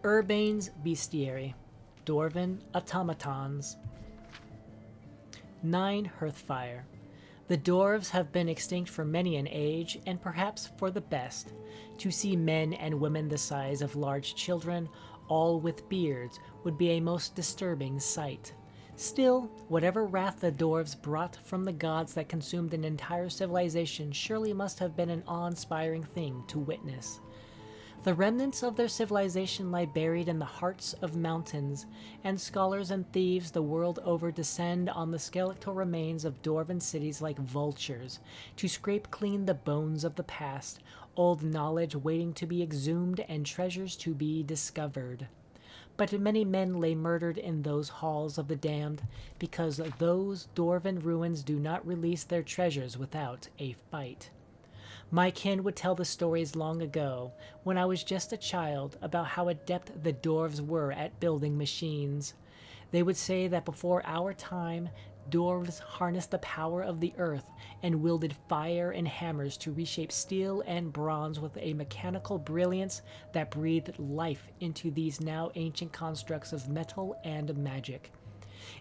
Herbane's Bestiary, Dwarven Automatons. 9 Hearthfire. The dwarves have been extinct for many an age, and perhaps for the best. To see men and women the size of large children, all with beards, would be a most disturbing sight. Still, whatever wrath the dwarves brought from the gods that consumed an entire civilization surely must have been an awe-inspiring thing to witness. The remnants of their civilization lie buried in the hearts of mountains, and scholars and thieves the world over descend on the skeletal remains of dwarven cities like vultures, to scrape clean the bones of the past, old knowledge waiting to be exhumed and treasures to be discovered. But many men lay murdered in those halls of the damned, because those dwarven ruins do not release their treasures without a fight. My kin would tell the stories long ago, when I was just a child, about how adept the dwarves were at building machines. They would say that before our time, dwarves harnessed the power of the earth and wielded fire and hammers to reshape steel and bronze with a mechanical brilliance that breathed life into these now ancient constructs of metal and magic.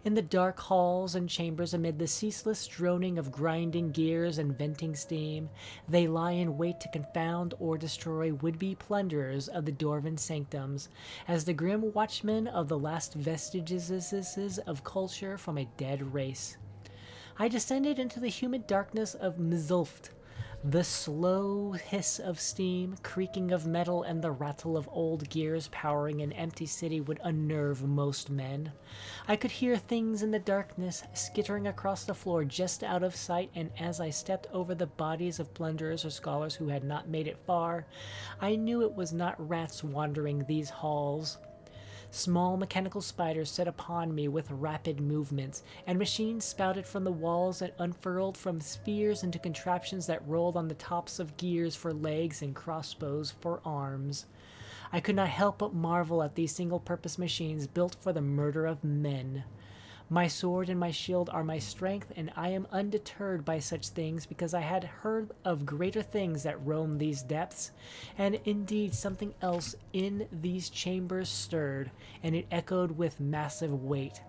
In the dark halls and chambers, amid the ceaseless droning of grinding gears and venting steam, they lie in wait to confound or destroy would-be plunderers of the dwarven sanctums, as the grim watchmen of the last vestiges of culture from a dead race. I descended into the humid darkness of Mzulft. The slow hiss of steam, creaking of metal, and the rattle of old gears powering an empty city would unnerve most men. I could hear things in the darkness skittering across the floor just out of sight, and as I stepped over the bodies of plunderers or scholars who had not made it far, I knew it was not rats wandering these halls. Small mechanical spiders set upon me with rapid movements, and machines spouted from the walls and unfurled from spheres into contraptions that rolled on the tops of gears for legs and crossbows for arms. I could not help but marvel at these single-purpose machines built for the murder of men. My sword and my shield are my strength, and I am undeterred by such things because I had heard of greater things that roam these depths, and indeed something else in these chambers stirred, and it echoed with massive weight.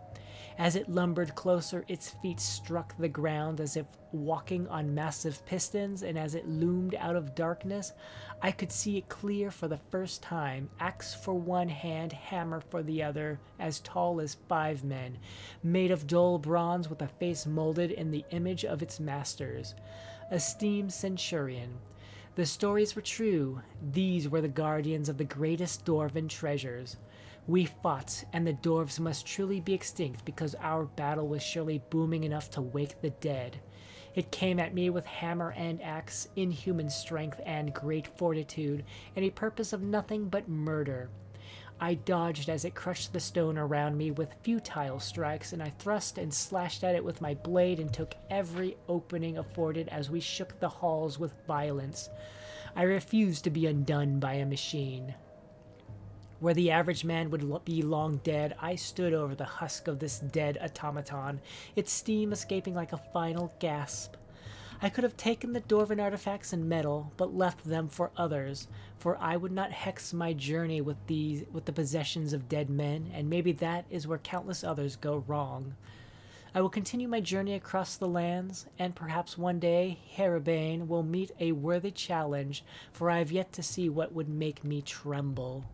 As it lumbered closer, its feet struck the ground as if walking on massive pistons, and as it loomed out of darkness, I could see it clear for the first time, axe for one hand, hammer for the other, as tall as 5 men, made of dull bronze with a face molded in the image of its masters. A steam centurion. The stories were true. These were the guardians of the greatest dwarven treasures. We fought, and the dwarves must truly be extinct because our battle was surely booming enough to wake the dead. It came at me with hammer and axe, inhuman strength and great fortitude, and a purpose of nothing but murder. I dodged as it crushed the stone around me with futile strikes, and I thrust and slashed at it with my blade and took every opening afforded as we shook the halls with violence. I refused to be undone by a machine. Where the average man would be long dead, I stood over the husk of this dead automaton, its steam escaping like a final gasp. I could have taken the dwarven artifacts and metal, but left them for others, for I would not hex my journey with the possessions of dead men, and maybe that is where countless others go wrong. I will continue my journey across the lands, and perhaps one day Herbane will meet a worthy challenge, for I have yet to see what would make me tremble.